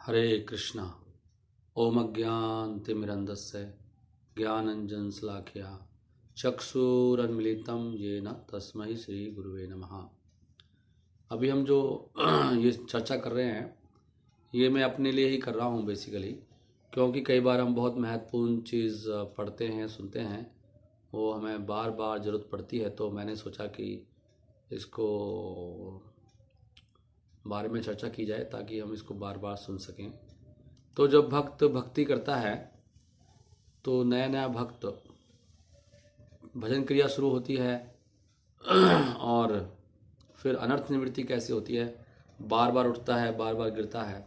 हरे कृष्णा। ओम अज्ञानतिमिरन्धस्य ज्ञानाञ्जनशलाकया चक्षुरुन्मीलितं येन तस्मै श्री गुरुवे नमः। अभी हम जो ये चर्चा कर रहे हैं ये मैं अपने लिए ही कर रहा हूँ बेसिकली, क्योंकि कई बार हम बहुत महत्वपूर्ण चीज़ पढ़ते हैं, सुनते हैं, वो हमें बार बार ज़रूरत पड़ती है। तो मैंने सोचा कि इसको बारे में चर्चा की जाए ताकि हम इसको बार बार सुन सकें। तो जब भक्त भक्ति करता है तो नया नया भक्त भजन क्रिया शुरू होती है और फिर अनर्थ निवृत्ति कैसे होती है, बार बार उठता है, बार बार गिरता है,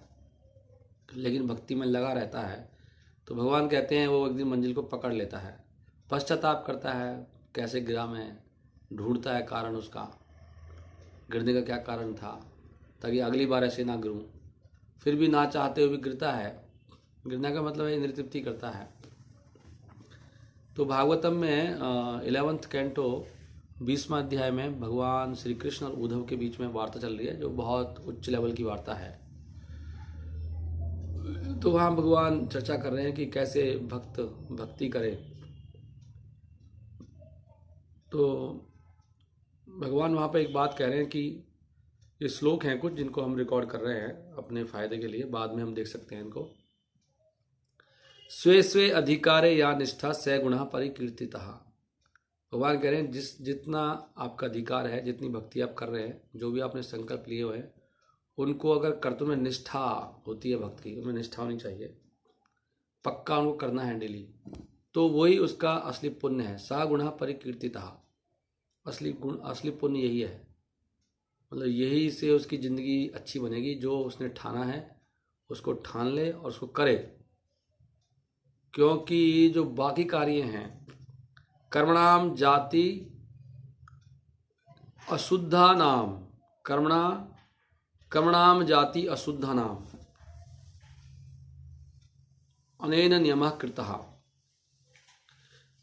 लेकिन भक्ति में लगा रहता है। तो भगवान कहते हैं वो एक दिन मंजिल को पकड़ लेता है, पश्चाताप करता है कैसे गिरा मैं, ढूंढता है कारण उसका, गिरने का क्या कारण था ताकि अगली बार ऐसे ना गिरूं। फिर भी ना चाहते हुए भी गिरता है। गिरने का मतलब है इंद्रिय तृप्ति करता है। तो भागवतम में 11th कैंटो 20वां अध्याय में भगवान श्री कृष्ण और उद्धव के बीच में वार्ता चल रही है, जो बहुत उच्च लेवल की वार्ता है। तो वहाँ भगवान चर्चा कर रहे हैं कि कैसे भक्त भक्ति करे। तो भगवान वहाँ पे एक बात कह रहे हैं कि ये श्लोक हैं कुछ जिनको हम रिकॉर्ड कर रहे हैं अपने फायदे के लिए, बाद में हम देख सकते हैं इनको। स्वे स्वे अधिकारे या निष्ठा स गुणः परिकीर्तितः। भगवान कह रहे हैं जितना आपका अधिकार है, जितनी भक्ति आप कर रहे हैं, जो भी आपने संकल्प लिए हुए हैं, उनको अगर कर्तव्य में निष्ठा होती है, भक्त की उनमें निष्ठा होनी चाहिए, पक्का उनको करना है डेली, तो वही उसका असली पुण्य है। सा गुणः परिकीर्तितः। असली गुण, असली पुण्य यही है, मतलब यही से उसकी ज़िंदगी अच्छी बनेगी। जो उसने ठाना है उसको ठान ले और उसको करे, क्योंकि जो बाकी कार्य हैं, कर्मणाम जाति अशुद्धा नाम, कर्मणाम जाति अशुद्धा नाम अनेन नियमः कृतः।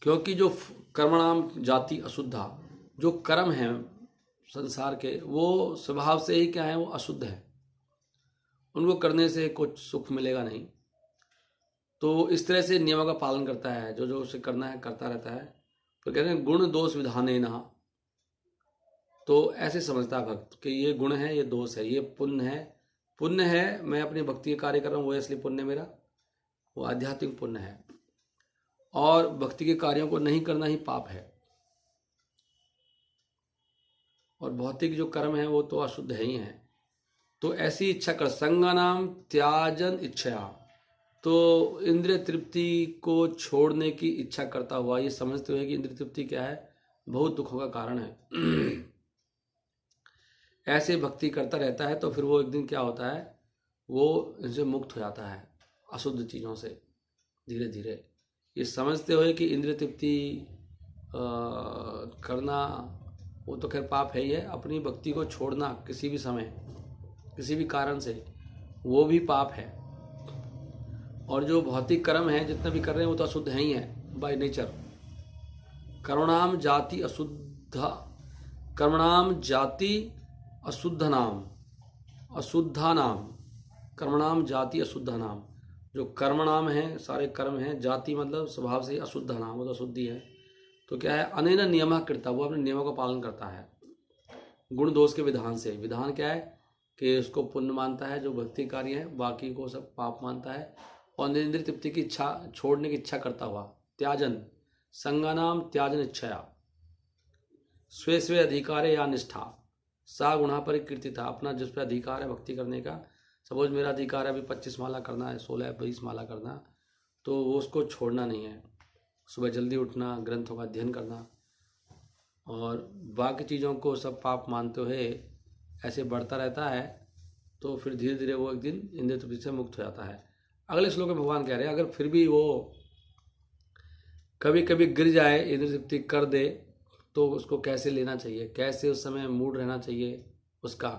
क्योंकि जो कर्मणाम जाति अशुद्धा, जो कर्म हैं संसार के, वो स्वभाव से ही क्या है, वो अशुद्ध है, उनको करने से कुछ सुख मिलेगा नहीं। तो इस तरह से नियमों का पालन करता है, जो जो उसे करना है करता रहता है। तो कहते हैं गुण दोष विधाने न। तो ऐसे समझता है भक्त कि ये गुण है, ये दोष है, ये पुण्य है, पुण्य है, मैं अपनी भक्ति के कार्य कर रहा हूँ, वो असली पुण्य मेरा, वो आध्यात्मिक पुण्य है। और भक्ति के कार्यों को नहीं करना ही पाप है। और भौतिक जो कर्म है वो तो अशुद्ध है ही है। तो ऐसी इच्छा कर, संगानाम त्याजन इच्छा, तो इंद्रिय तृप्ति को छोड़ने की इच्छा करता हुआ, ये समझते हुए कि इंद्रिय तृप्ति क्या है, बहुत दुखों का कारण है। ऐसे भक्ति करता रहता है तो फिर वो एक दिन क्या होता है, वो इनसे मुक्त हो जाता है, अशुद्ध चीज़ों से धीरे धीरे। ये समझते हुए कि इंद्रिय तृप्ति करना वो तो खैर पाप है ही है, अपनी भक्ति को छोड़ना किसी भी समय किसी भी कारण से, वो भी पाप है। और जो भौतिक कर्म है जितना भी कर रहे हैं वो तो अशुद्ध है ही है बाय नेचर। कर्मणाम जाति अशुद्ध, कर्मणाम जाति अशुद्ध नाम, अशुद्धा नाम, कर्मणाम जाति अशुद्ध नाम। जो कर्म नाम है, सारे कर्म हैं, जाति मतलब स्वभाव से ही अशुद्ध नाम, वो तो अशुद्धि है। तो क्या है, अनेन नियमः कृता, वो अपने नियमों का पालन करता है गुण दोष के विधान से। विधान क्या है कि उसको पुण्य मानता है जो भक्ति कार्य है, बाकी को सब पाप मानता है। और इंद्रिय तृप्ति की इच्छा छोड़ने की इच्छा करता हुआ, त्याजन, संगानाम त्याजन इच्छया, स्वे स्वे अधिकारे या निष्ठा, सा गुणा परिकीर्तिता। अपना जिस पर अधिकार है भक्ति करने का, सपोज मेरा अधिकार है अभी 25 माला करना है, 16-20 माला करना, तो वो उसको छोड़ना नहीं है। सुबह जल्दी उठना, ग्रंथों का अध्ययन करना, और बाकी चीज़ों को सब पाप मानते हुए ऐसे बढ़ता रहता है। तो फिर धीरे धीरे वो एक दिन इंद्रिय तृप्ति से मुक्त हो जाता है। अगले श्लोक में भगवान कह रहे हैं, अगर फिर भी वो कभी कभी गिर जाए, इंद्रिय तृप्ति कर दे, तो उसको कैसे लेना चाहिए, कैसे उस समय मूड रहना चाहिए उसका,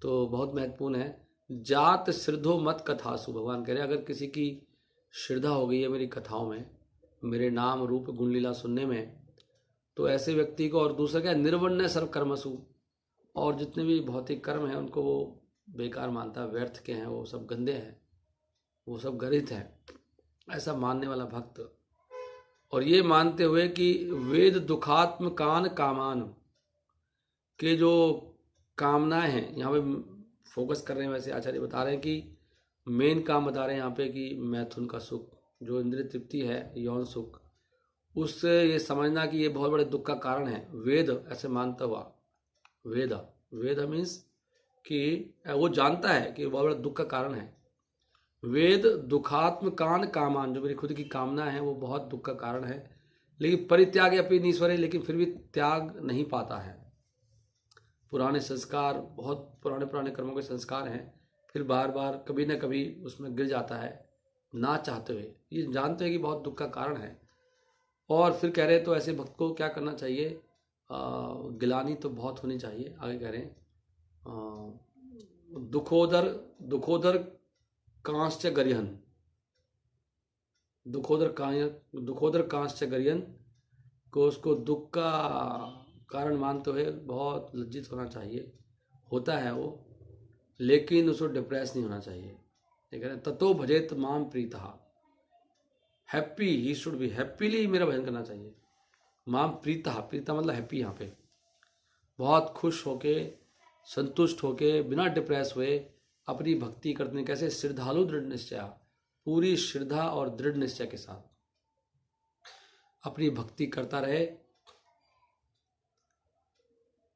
तो बहुत महत्वपूर्ण है। जात श्रद्धो मत कथासु, भगवान कह रहे हैं अगर किसी की श्रद्धा हो गई है मेरी कथाओं में, मेरे नाम रूप गुण लीला सुनने में, तो ऐसे व्यक्ति को, और दूसरा क्या, निर्वण्य सर्व कर्मसु, और जितने भी भौतिक कर्म हैं उनको वो बेकार मानता है, व्यर्थ के हैं, वो सब गंदे हैं, वो सब गरित है, ऐसा मानने वाला भक्त। और ये मानते हुए कि वेद दुखात्म कान कामान, के जो कामनाएं हैं, यहाँ पे फोकस कर रहे हैं, वैसे आचार्य बता रहे हैं कि मेन काम बता रहे हैं यहाँ पे कि मैथुन का सुख, जो इंद्रिय तृप्ति है, यौन सुख, उससे ये समझना कि ये बहुत बड़े दुख का कारण है। वेद ऐसे मानता हुआ, वेद मीन्स कि वो जानता है कि बहुत बड़ा दुख का कारण है। वेद दुखात्म कान कामान, जो मेरी खुद की कामना है वो बहुत दुख का कारण है। लेकिन परित्याग अपनी ईश्वरे, लेकिन फिर भी त्याग नहीं पाता है। पुराने संस्कार, बहुत पुराने कर्मों के संस्कार हैं, फिर बार बार कभी ना कभी उसमें गिर जाता है ना चाहते हुए। ये जानते हैं कि बहुत दुख का कारण है। और फिर कह रहे तो ऐसे भक्त को क्या करना चाहिए, गिलानी तो बहुत होनी चाहिए। आगे कह रहे हैं दुखोदर कांश्च गरिहन, दुखोदर कांश्च गरिहन को उसको दुख का कारण मानते हुए बहुत लज्जित होना चाहिए। होता है वो, लेकिन उसको डिप्रेस नहीं होना चाहिए। ठीक है, ततो भजेत माम प्रीतः, happy he should be, happily मेरा भजन करना चाहिए। माम प्रीतः, प्रीतः मतलब हैप्पी, यहाँ पे बहुत खुश होके, संतुष्ट होके, बिना डिप्रेस हुए अपनी भक्ति करते हैं। कैसे? श्रद्धालु दृढ़ निश्चय, पूरी श्रद्धा और दृढ़ निश्चय के साथ अपनी भक्ति करता रहे।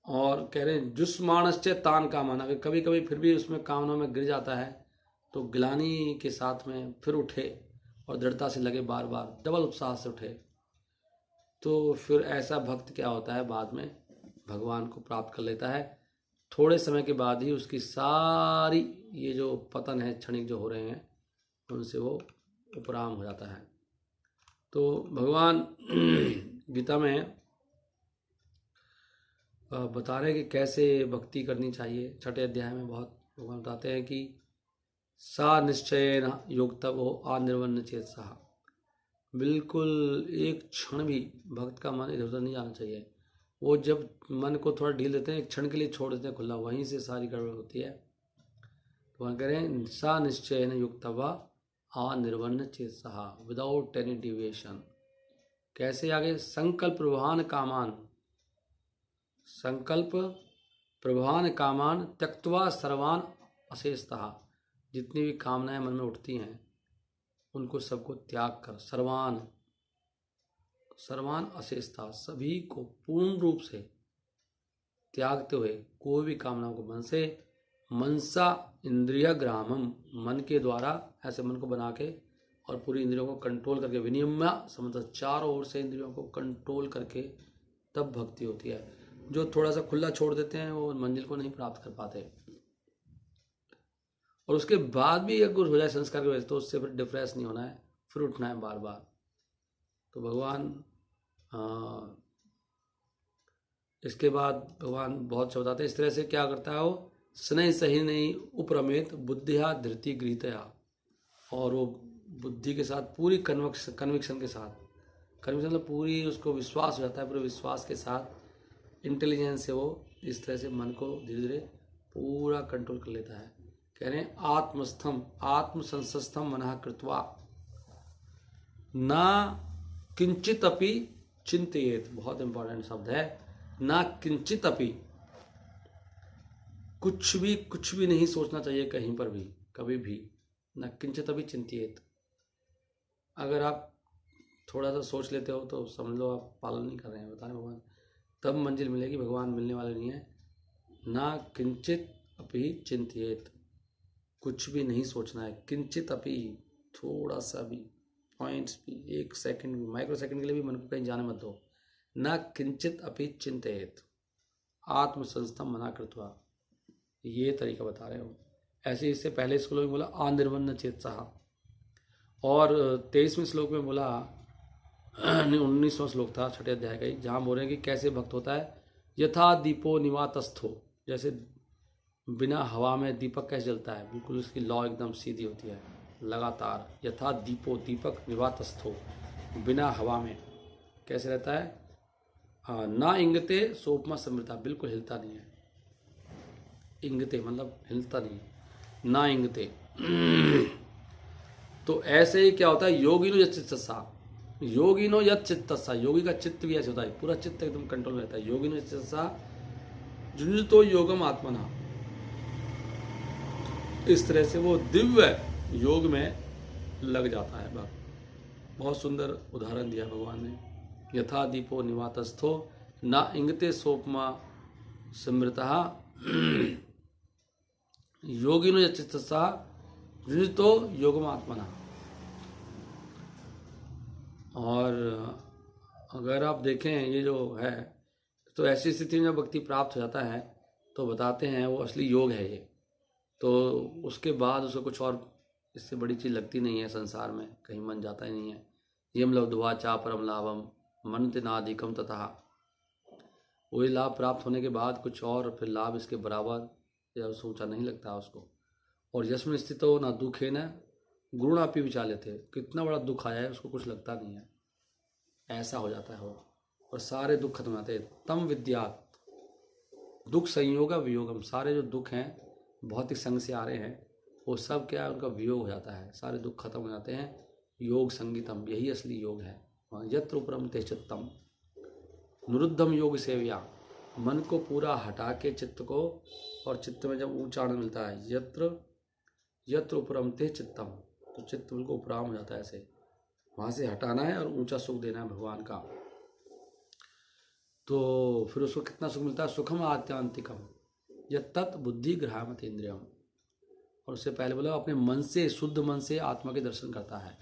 और कह रहे हैं जुस्मानश्च तान कामान, अगर कभी कभी फिर भी उसमें कामनाओं में गिर जाता है तो गिलानी के साथ में फिर उठे और दृढ़ता से लगे, बार बार डबल उत्साह से उठे, तो फिर ऐसा भक्त क्या होता है, बाद में भगवान को प्राप्त कर लेता है। थोड़े समय के बाद ही उसकी सारी ये जो पतन है क्षणिक जो हो रहे हैं, उनसे वो उपराम हो जाता है। तो भगवान गीता में बता रहे हैं कि कैसे भक्ति करनी चाहिए। 6ठे अध्याय में बहुत भगवान बताते हैं कि सा निश्चयेन योक्तवो अनिर्वण्य चेतसः, बिल्कुल एक क्षण भी भक्त का मन इधर उधर नहीं जाना चाहिए। वो जब मन को थोड़ा ढील देते हैं, एक क्षण के लिए छोड़ देते हैं खुला, वहीं से सारी गड़बड़ होती है। तो वहाँ कह रहे हैं सा निश्चयेन युक्तवा अनिर्वण्य चेतसः, विदाउट एनी डिविएशन। कैसे? आगे संकल्प प्रभान कामान, संकल्प प्रभान कामान त्यक्त्वा सर्वान अशेषतः, जितनी भी कामनाएं मन में उठती हैं उनको सबको त्याग कर, सर्वान अशेषतः, सभी को पूर्ण रूप से त्यागते हुए, कोई भी कामनाओं को मन से, मनसा इंद्रिय ग्रामम, मन के द्वारा ऐसे मन को बना के और पूरी इंद्रियों को कंट्रोल करके, विनियम्य समझ, चारों ओर से इंद्रियों को कंट्रोल करके तब भक्ति होती है। जो थोड़ा सा खुला छोड़ देते हैं वो मंजिल को नहीं प्राप्त कर पाते। और उसके बाद भी अगर हो जाए संस्कार की वजह से, तो उससे फिर डिप्रेस नहीं होना है, फिर उठना है बार बार। तो भगवान इसके बाद भगवान बहुत से बताते हैं इस तरह से क्या करता है वो, स्नेह सही नहीं उपरमेत बुद्धिया धृति गृहतया, और वो बुद्धि के साथ पूरी कन्विक्शन के साथ, कन्विक्शन मतलब पूरी उसको विश्वास हो जाता है, पूरे विश्वास के साथ इंटेलिजेंस से वो इस तरह से मन को धीरे धीरे पूरा कंट्रोल कर लेता है। कह रहे हैं आत्मस्थम आत्मसंस्थम मनः कृत्वा ना किंचित अपि चिंतयेत, बहुत इंपॉर्टेंट शब्द है, ना किंचित अपि, कुछ भी नहीं सोचना चाहिए कहीं पर भी, कभी भी, ना किंचित अपि चिंतयेत। अगर आप थोड़ा सा सोच लेते हो तो समझ लो आप पालन नहीं कर रहे हैं, बता रहे भगवान, तब मंजिल मिलेगी, भगवान मिलने वाले नहीं है। ना किंचित अपि चिंतयेत, कुछ भी नहीं सोचना है, किंचित अपि, थोड़ा सा भी, पॉइंट्स भी, एक सेकंड भी, माइक्रो सेकंड के लिए भी मन को कहीं जाने मत दो। ना किंचित अपि चिंतयेत आत्मसंस्थम मना कृत्वा, ये तरीका बता रहे हो। ऐसे इससे पहले श्लोक में बोला अनिर्वण्य चेतसः, और 23वें श्लोक में बोला, 19वां श्लोक था 6ठे अध्याय का ही, जहाँ बोल रहे हैं कि कैसे भक्त होता है। यथा दीपो निवातस्थो, जैसे बिना हवा में दीपक कैसे जलता है, बिल्कुल उसकी लॉ एकदम सीधी होती है लगातार। यथा दीपो, दीपक निवातस्थो, बिना हवा में कैसे रहता है, ना इंगते सोपमा समृता, बिल्कुल हिलता नहीं है, इंगते मतलब हिलता नहीं, ना इंगते तो ऐसे ही क्या होता है, योगिनो यच्चित्तसा, योगिनो यच्चित्तसा, योगी का चित्त भी ऐसे होता है, पूरा चित्त एकदम कंट्रोल में रहता है। योगिनो यच्चित्तसा जुंजतो योगम आत्मना, इस तरह से वो दिव्य योग में लग जाता है। बहुत सुंदर उदाहरण दिया भगवान ने। यथा दीपो निवातस्थो न इंगते सोपमा स्मृतः योगिनो यच्चित्तसा जुंजतो योगम आत्मना। और अगर आप देखें ये जो है, तो ऐसी स्थिति में जब भक्ति प्राप्त हो जाता है तो बताते हैं वो असली योग है ये। तो उसके बाद उसे कुछ और इससे बड़ी चीज़ लगती नहीं है संसार में, कहीं मन जाता ही नहीं है। यम लब्ध्वा चा परम लाभम मनते नाधिकम तथा, वही लाभ प्राप्त होने के बाद कुछ और फिर लाभ इसके बराबर या उससे ऊँचा नहीं लगता उसको। और यस्मिन स्थितो न दुखे न गुरुणापि विचाले थे, कितना बड़ा दुख आया है उसको कुछ लगता नहीं है, ऐसा हो जाता है वो, और सारे दुख खत्म हो जाते हैं। तम विद्यात दुख संयोग वियोगम, सारे जो दुख हैं भौतिक संग से आ रहे हैं वो सब क्या है, उनका वियोग हो जाता है, सारे दुख खत्म हो जाते हैं। योग संगीतम, यही असली योग है। यत्र उपरम ते चित्तम निरुद्धम योग सेव्या, मन को पूरा हटा के चित्त को, और चित्त में जब ऊंचा आनंद मिलता है, यत्र उपरम ते चित्तम, तो चित्त बिल्कुल उपराम हो जाता है। ऐसे वहाँ से हटाना है और ऊंचा सुख देना है भगवान का। तो फिर उसको कितना सुख मिलता है, सुखम आत्यांतिकम यत्तत् बुद्धि ग्रहामत इंद्रियम। और उससे पहले बोला अपने मन से, शुद्ध मन से आत्मा के दर्शन करता है।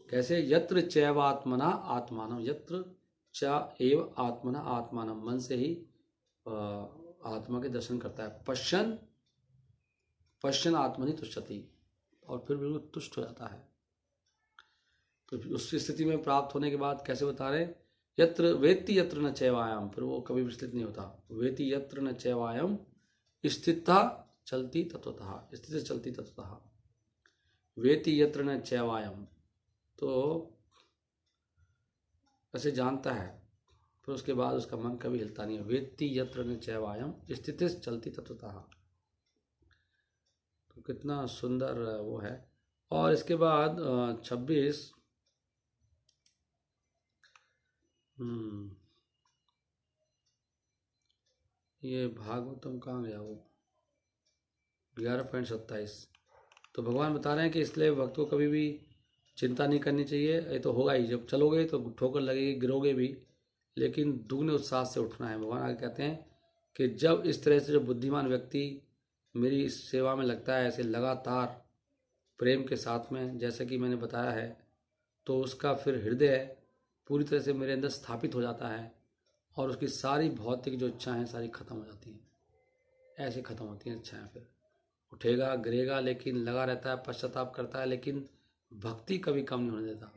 कैसे, यत्र चैवात्मना आत्मानम, यत्र च एव आत्मना आत्मानम, मन से ही आत्मा के दर्शन करता है। पश्यन आत्मनि तुष्यति, और फिर बिल्कुल तुष्ट हो जाता है। तो उस स्थिति में प्राप्त होने के बाद कैसे बता रहे, यत्र वेत्ति यत्र न चैवायम, फिर वो कभी विचलित नहीं होता। वेत्ति यत्र न चैवायम स्थितः चलती तत्वतः, स्थित से चलती तत्वतः, वेत्ति यत्र न चैवायम, तो ऐसे जानता है, फिर उसके बाद उसका मन कभी हिलता नहीं है। वेत्ति यत्र न चैवायम स्थित से चलती तत्वतः, तो कितना सुंदर वो है। और इसके बाद 26 ये भागवतम कहाँ गया वो, 11.27। तो भगवान बता रहे हैं कि इसलिए भक्त को कभी भी चिंता नहीं करनी चाहिए। ये तो होगा ही, जब चलोगे तो ठोकर लगेगी, गिरोगे भी, लेकिन दुगने उत्साह से उठना है। भगवान आगे कहते हैं कि जब इस तरह से जो बुद्धिमान व्यक्ति मेरी इस सेवा में लगता है, ऐसे लगातार प्रेम के साथ में, जैसे कि मैंने बताया है, तो उसका फिर हृदय पूरी तरह से मेरे अंदर स्थापित हो जाता है, और उसकी सारी भौतिक जो इच्छाएं हैं सारी खत्म हो जाती हैं। ऐसे खत्म होती हैं इच्छाएं। फिर उठेगा गिरेगा लेकिन लगा रहता है, पश्चाताप करता है, लेकिन भक्ति कभी कम नहीं होने देता।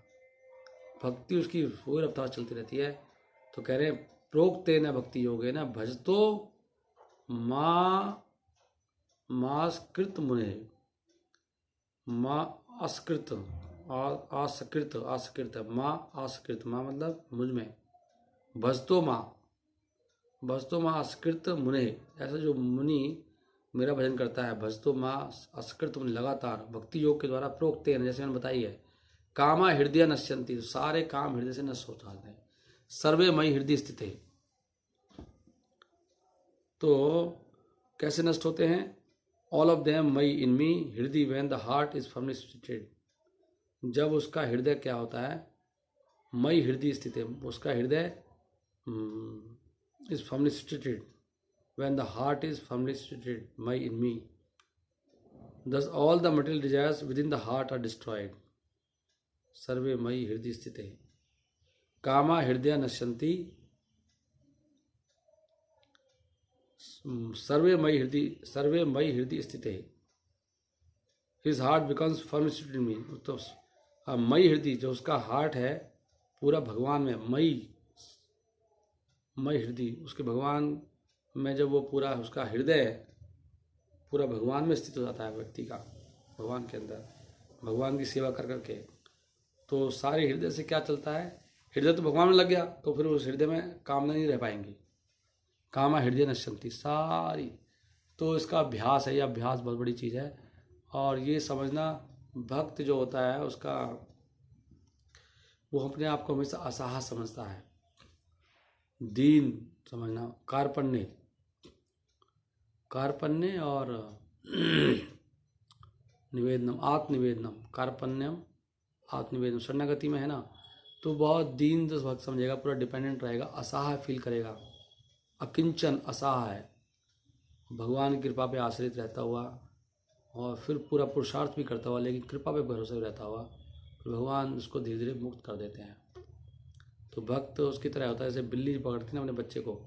भक्ति उसकी पूरी रफ्तार चलती रहती है। तो कह रहे हैं प्रोक्ते न भक्ति योगे न भजतो मास्कृत मुने, माँ असकृत आसकृत माँ आसकृत, माँ मतलब मुझ में, भजतो माँ असकृत मुने, ऐसा जो मुनि मेरा भजन करता है, भजतो माँ असकृत मुनि, लगातार भक्ति योग के द्वारा प्रोक्ते हैं, जैसे मैंने बताई है, कामा हृदय नश्यंती, तो सारे काम हृदय से नष्ट हो जाते हैं। सर्वे मई हृदय स्थित है, तो कैसे नष्ट होते हैं, ऑल ऑफ देम मई इन मी हृदय when the heart is firmly situated, जब उसका हृदय क्या होता है, मई हृदय स्थित है, उसका हृदय is firmly situated, when the heart is firmly situated, my in me, thus all the material desires within the heart are destroyed. सर्वे मयि हृदय स्थिते, कामा हृदय नश्यन्ति, सर्वे मयि हृदय स्थिते, his heart becomes firmly situated in me. तो मयि हृदय, जो उसका हार्ट है पूरा भगवान में, मयि हृदय, उसके भगवान में जब वो पूरा उसका हृदय पूरा भगवान में स्थित हो जाता है व्यक्ति का, भगवान के अंदर, भगवान की सेवा कर करके, तो सारे हृदय से क्या चलता है, हृदय तो भगवान में लग गया, तो फिर उस हृदय में कामना नहीं रह पाएंगी। कामा हृदय नश्यंती सारी, तो इसका अभ्यास है, ये अभ्यास बहुत बड़ी चीज़ है। और ये समझना भक्त जो होता है उसका, वो अपने आप को हमेशा असहाय समझता है, दीन समझना, कार्पण्य और निवेदनम, आत्मनिवेदनम, कार्पण्यम आत्मनिवेदनम। शरणागति में है ना, तो बहुत दीन भक्त समझेगा, पूरा डिपेंडेंट रहेगा, असहाय फील करेगा, अकिंचन असहाय, भगवान की कृपा पे आश्रित रहता हुआ, और फिर पूरा पुरुषार्थ भी करता हुआ, लेकिन कृपा पे भरोसे रहता हुआ, फिर भगवान उसको धीरे धीरे मुक्त कर देते हैं। तो भक्त उसकी तरह होता है जैसे बिल्ली पकड़ती है ना अपने बच्चे को।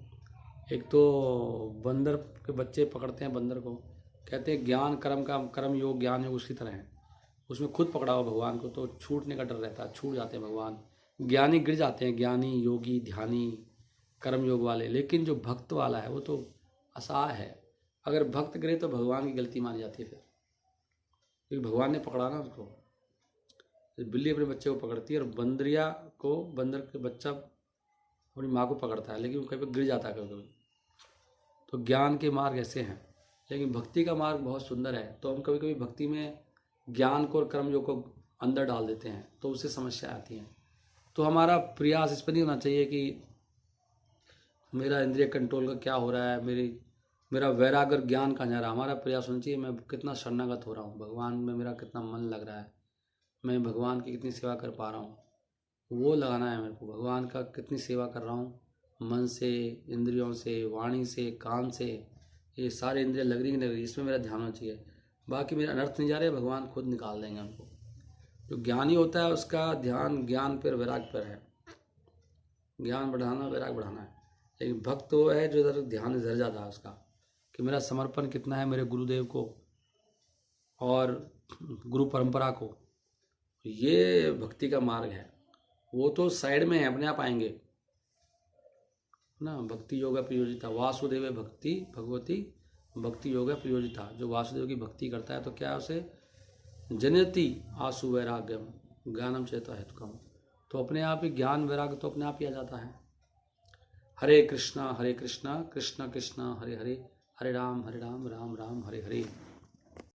एक तो बंदर के बच्चे पकड़ते हैं बंदर को, कहते हैं ज्ञान कर्म का, कर्म योग ज्ञान योग उसकी तरह है, उसमें खुद पकड़ा हुआ भगवान को, तो छूटने का डर रहता है, छूट जाते हैं भगवान। ज्ञानी गिर जाते हैं, ज्ञानी योगी ध्यानी कर्म योग वाले, लेकिन जो भक्त वाला है वो तो असहाय है। अगर भक्त गिरे तो भगवान की गलती मानी जाती है फिर, क्योंकि भगवान ने पकड़ा ना उसको। बिल्ली अपने बच्चे को पकड़ती है, और बंदरिया को, बंदर के बच्चा अपनी माँ को पकड़ता है, लेकिन वो कहीं पर गिर जाता है कभी कभी। तो ज्ञान के मार्ग ऐसे हैं, लेकिन भक्ति का मार्ग बहुत सुंदर है। तो हम कभी कभी भक्ति में ज्ञान को और कर्मयोग को अंदर डाल देते हैं, तो उससे समस्या आती हैं। तो हमारा प्रयास इस पर नहीं होना चाहिए कि मेरा इंद्रिय कंट्रोल का क्या हो रहा है, मेरा वैराग्य ज्ञान कहाँ जा रहा है। हमारा प्रयास होना चाहिए मैं कितना शरणागत हो रहा हूँ, भगवान में मेरा कितना मन लग रहा है, मैं भगवान की कितनी सेवा कर पा रहा हूँ, वो लगाना है मेरे को। भगवान का कितनी सेवा कर रहा हूँ, मन से, इंद्रियों से, वाणी से, कान से, ये सारे इंद्रियाँ लग रही नहीं लग रही, इसमें मेरा ध्यान होना चाहिए। बाकी मेरे अनर्थ नहीं जा रहे, भगवान खुद निकाल देंगे उनको। जो ज्ञानी होता है उसका ध्यान ज्ञान पर, वैराग पर है, ज्ञान बढ़ाना वैराग बढ़ाना है। लेकिन भक्त वो है जो इधर ध्यान इधर जाता है उसका, कि मेरा समर्पण कितना है मेरे गुरुदेव को और गुरु परंपरा को। ये भक्ति का मार्ग है। वो तो साइड में है, अपने आप आएंगे ना। भक्ति योगा प्रयोजिता वासुदेव भक्ति भगवती भक्ति योगा प्रयोजिता। जो वासुदेव की भक्ति करता है तो क्या है, उसे जनयति आसु वैराग्यम ज्ञानम चेता हेतुकम। तो अपने आप ही ज्ञान वैराग्य तो अपने आप ही आ जाता है। हरे कृष्णा कृष्ण कृष्ण हरे हरे, हरे राम राम राम हरे हरे।